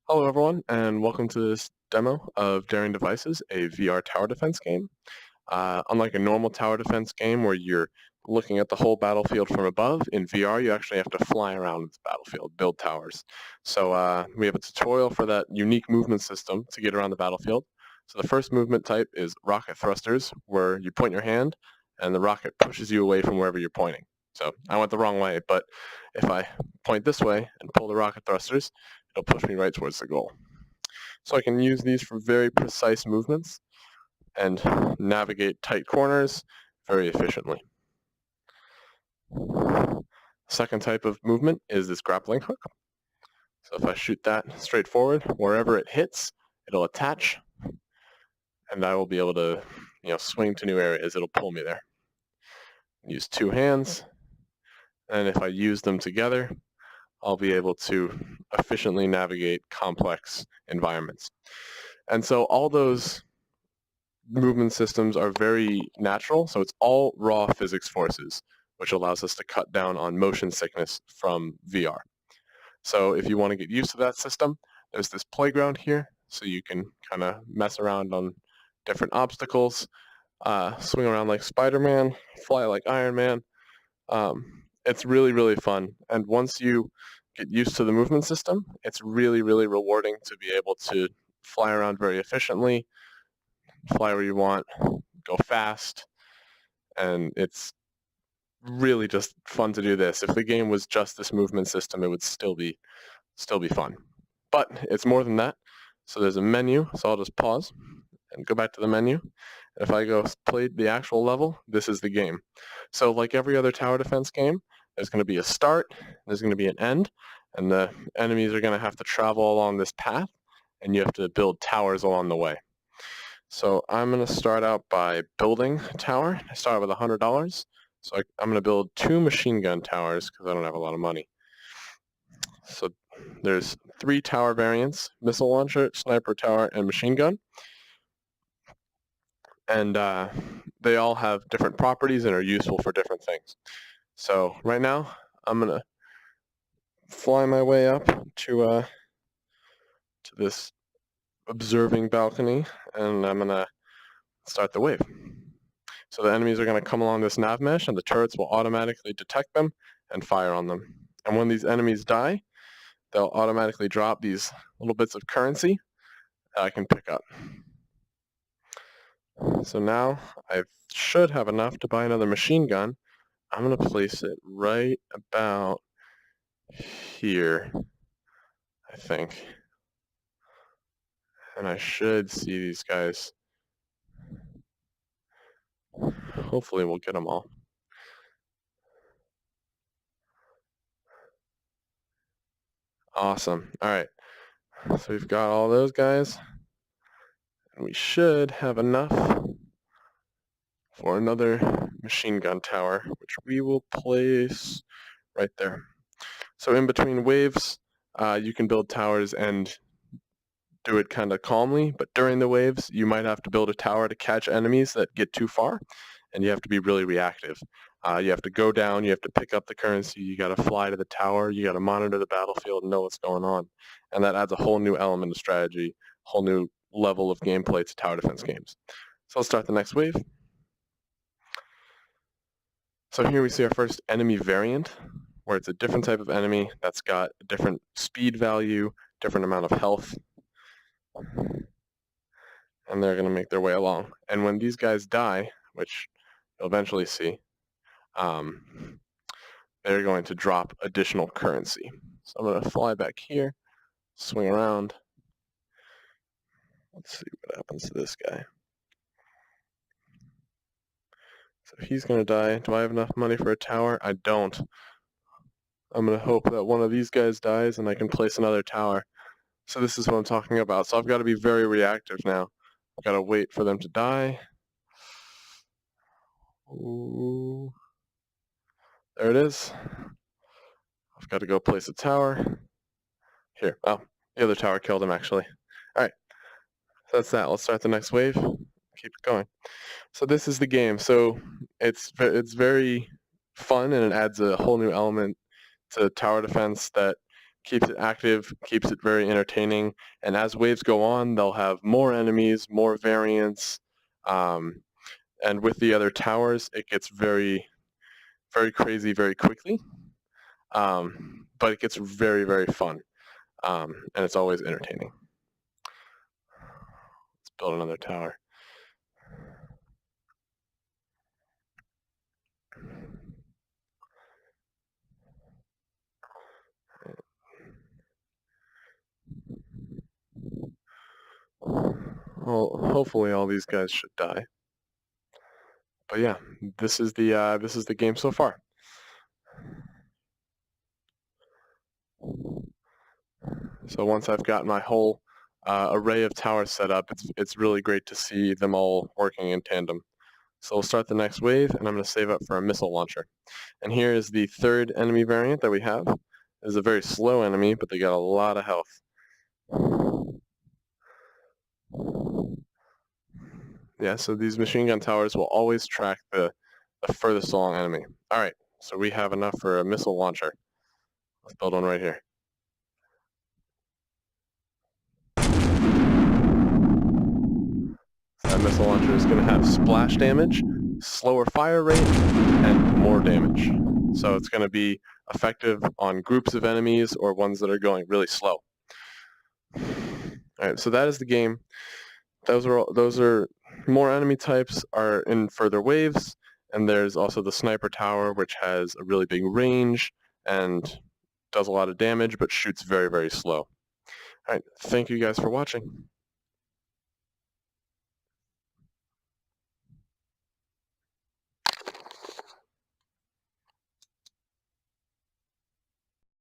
Hello everyone, and welcome to this demo of Daring Devices, a VR tower defense game. Unlike a normal tower defense game where you're looking at the whole battlefield from above, in VR you actually have to fly around the battlefield, build towers. So we have a tutorial for that unique movement system to get around the battlefield. So the first movement type is rocket thrusters, where you point your hand and the rocket pushes you away from wherever you're pointing. So I went the wrong way, but if I point this way and pull the rocket thrusters, it'll push me right towards the goal. So I can use these for very precise movements and navigate tight corners very efficiently. Second type of movement is this grappling hook. So if I shoot that straight forward, wherever it hits, it'll attach, and I will be able to, swing to new areas. It'll pull me there. Use two hands, and if I use them together, I'll be able to efficiently navigate complex environments. And so all those movement systems are very natural, so it's all raw physics forces, which allows us to cut down on motion sickness from VR. So if you want to get used to that system, there's this playground here, so you can kind of mess around on different obstacles, swing around like Spiderman, fly like Iron Man. It's really, really fun, and once you get used to the movement system, it's really, really rewarding to be able to fly around very efficiently, fly where you want, go fast, and it's really just fun to do this. If the game was just this movement system, it would still be fun. But it's more than that. So there's a menu, so I'll just pause and go back to the menu. If I go play the actual level, this is the game. So like every other tower defense game, there's going to be a start, there's going to be an end, and the enemies are going to have to travel along this path, and you have to build towers along the way. So I'm going to start out by building a tower. I start with $100. So I'm going to build 2 machine gun towers because I don't have a lot of money. So there's 3 tower variants: missile launcher, sniper tower, and machine gun. And they all have different properties and are useful for different things. So right now, I'm going to fly my way up to this observing balcony, and I'm going to start the wave. So the enemies are going to come along this nav mesh, and the turrets will automatically detect them and fire on them. And when these enemies die, they'll automatically drop these little bits of currency that I can pick up. So now I should have enough to buy another machine gun. I'm going to place it right about here, I think. And I should see these guys. Hopefully we'll get them all. Awesome. All right. So we've got all those guys. And we should have enough for another machine gun tower, which we will place right there. So in between waves, you can build towers and do it kind of calmly, but during the waves, you might have to build a tower to catch enemies that get too far, and you have to be really reactive. You have to go down, you have to pick up the currency, you got to fly to the tower, you got to monitor the battlefield and know what's going on. And that adds a whole new element of strategy, whole new level of gameplay to tower defense games. So let's start the next wave. So here we see our first enemy variant, where it's a different type of enemy that's got a different speed value, different amount of health, and they're going to make their way along. And when these guys die, which you'll eventually see, they're going to drop additional currency. So I'm going to fly back here, swing around. Let's see what happens to this guy. So he's going to die. Do I have enough money for a tower? I don't. I'm going to hope that one of these guys dies and I can place another tower. So this is what I'm talking about. So I've got to be very reactive now. I've got to wait for them to die. Ooh. There it is. I've got to go place a tower. Here. Oh, the other tower killed him, actually. All right. So that's that. Let's start the next wave. Keep it going. So this is the game. So it's very fun, and it adds a whole new element to tower defense that keeps it active, keeps it very entertaining, and as waves go on, they'll have more enemies, more variants, and with the other towers, it gets very, very crazy very quickly, but it gets very, very fun, and it's always entertaining. Let's build another tower. Well, hopefully all these guys should die. But yeah, this is the game so far. So once I've got my whole array of towers set up, it's really great to see them all working in tandem. So we'll start the next wave, and I'm going to save up for a missile launcher. And here is the third enemy variant that we have. It is a very slow enemy, but they got a lot of health. Yeah, so these machine gun towers will always track the furthest along enemy. All right, so we have enough for a missile launcher. Let's build one right here. That missile launcher is going to have splash damage, slower fire rate, and more damage. So it's going to be effective on groups of enemies or ones that are going really slow. All right, so that is the game. Those are more enemy types are in further waves, and there's also the sniper tower, which has a really big range and does a lot of damage, but shoots very, very slow. All right, thank you guys for watching.